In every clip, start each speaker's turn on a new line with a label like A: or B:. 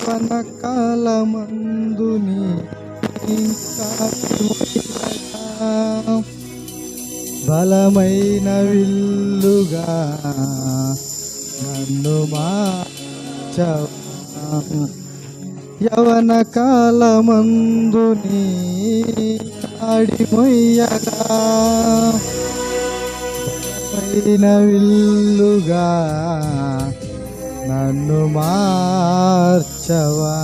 A: వనకాలమందుని బలమైన విల్లుగా నన్ను మార్చవా యవన కాలమందుని ఆడిమొయ్యగా బలమైన విల్లుగా నన్ను మార్చవా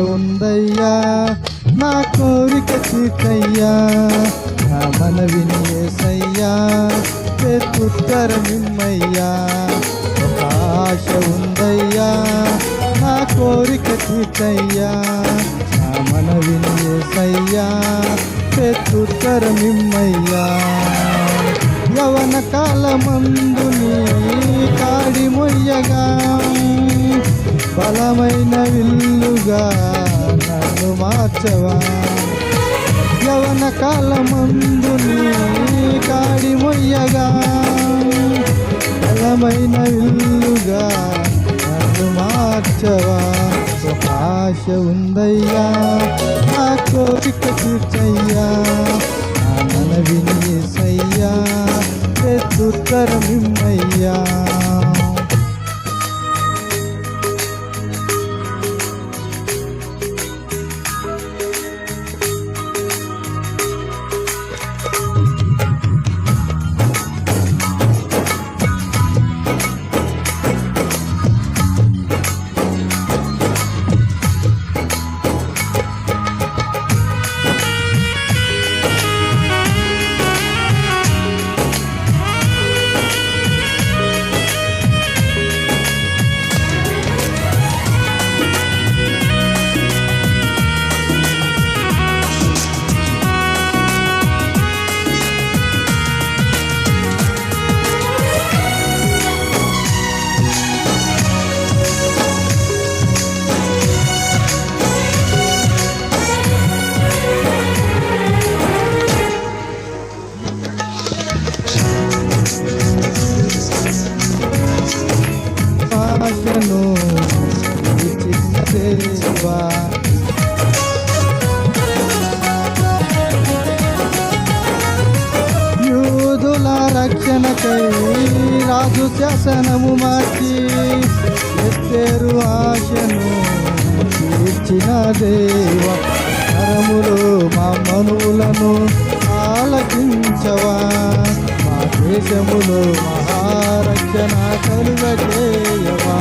A: ఉందయ్యా నా కోరిక తీర్చయ్యా నా మనవిని యేసయ్యా ఉత్తరమిమ్మయ్యా ఒక ఆశ ఉందయ్యా నా కోరిక తీర్చయ్యా నా మనవిని యేసయ్యా ఉత్తరమిమ్మయ్యా యవన కాలమందుని కాడి మొయ్యగా బలమైన విల్లుగా నన్ను మార్చవా యవన కాలమందుని కాడి మొయ్యగా బలమైన విల్లుగా నన్ను మార్చవా ఒక ఆశ ఉందయ్యా నా కోరిక తీర్చయ్యా నా మనవిని యేసయ్యా ఉత్తరమిమ్మయ్యా ఆశను ఇచ్చిన దేవా యూదుల రక్షణకై రాజు శాసనము మార్చి ఎత్తేరు ఆశను తీర్చిన దేవా కరములు మా మనువులను ఆలకించవా మా దేశములో మహారక్షణ కలుగజేయవా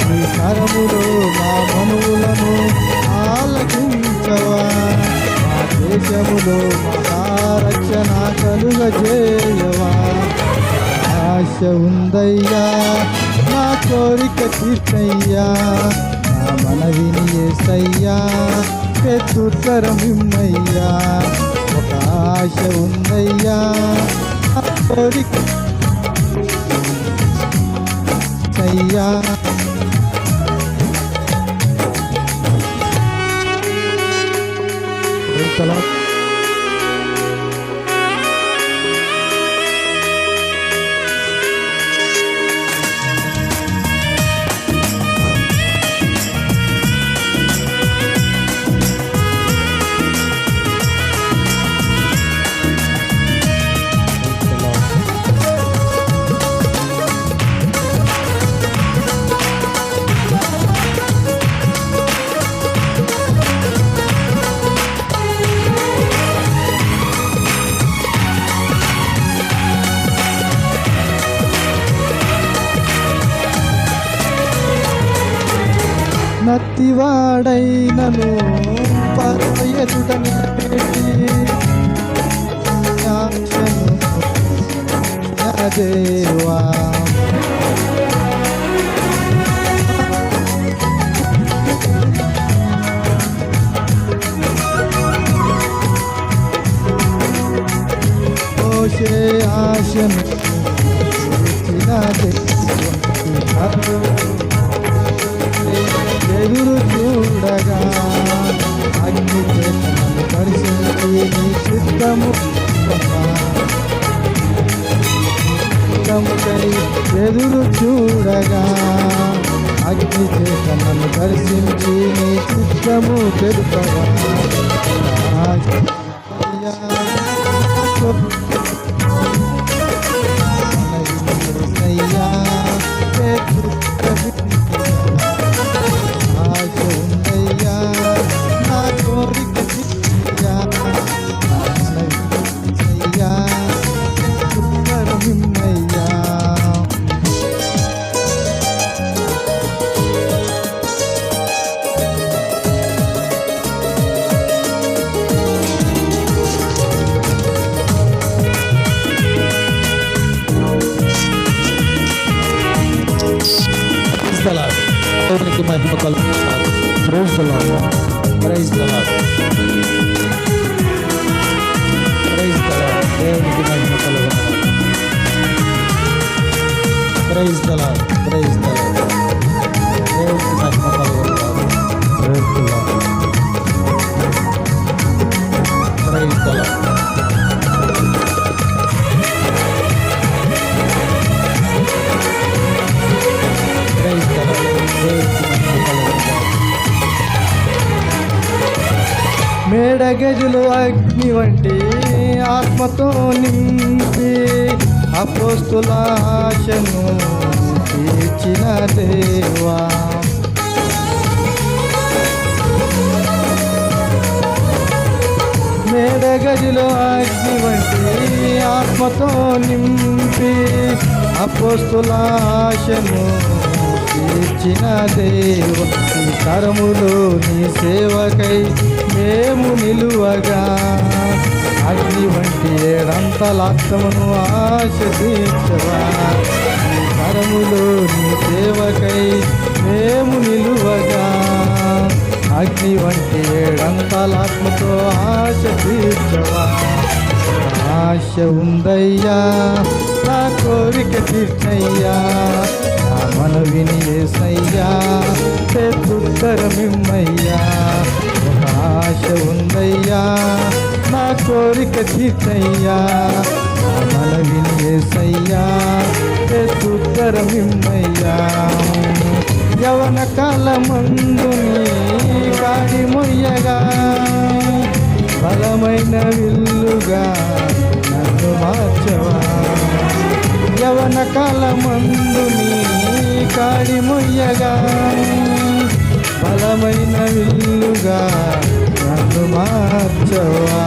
A: నీ కరములో మా మనువులను ఆలకించవా మా దేశములో మహారక్షణ కలుగజేయవా ఆశ ఉందయ్యా నా కోరిక తీర్చయ్యా నా మనవిని యేసయ్యా ఉత్తరమిమ్మయ్యా ఒక ఆశ ఉందయ్యా నా కోరిక అయ్యా ఎట్టివాడైనను పరమయదుట నిలబెట్టి ఆశను దేవా మోషే ఆశను ఎదురు చూడగా అగ్ని చేతను పరిశీలించి నీ చిత్తము ఎదురు చూడగా అగ్ని చేతను దర్శించి నీ చిత్తము తెలుపగా దేవునికి మహిమ కలుగుతారు. Praise the Lord, praise the Lord, praise the Lord. దేవునికి మహిమ కలుగుతారు. Praise the Lord, praise the Lord. దేవునికి మహిమ కలుగుతారు. Praise the Lord, praise the Lord. మేడగజులు అగ్ని వంటి ఆత్మతో నింపి అపోస్తుల ఆశను తీర్చిన దేవా మేడగజులు అగ్ని వంటి ఆత్మతో నింపి అపోస్తుల ఆశను తీర్చిన దేవ నీ కరములో నీ సేవకై మేము నిలువగా అగ్ని వంటి ఏడంతలాత్మను ఆశ తీర్చవా నీ కరములో నీ సేవకై మేము నిలువగా అగ్ని వంటి ఏడంతలాత్మతో ఆశ తీర్చవా ఆశ ఉందయ్యా నా కోరిక తీర్చయ్యా నా మనవిని యేసయ్యా ఉత్తరమిమ్మయ్యా ఒక ఆశ ఉందయ్యా నా కోరిక తీర్చయ్యా నా మనవిని యేసయ్యా ఉత్తరమిమ్మయ్యా యవన కాలమందు నీ కాడి మొయ్యగా బలమైన విల్లుగా నన్ను మార్చవా యవన కాలమందు నీ కాడి మొయ్యగా బలమైన విల్లుగా నన్ను మార్చవా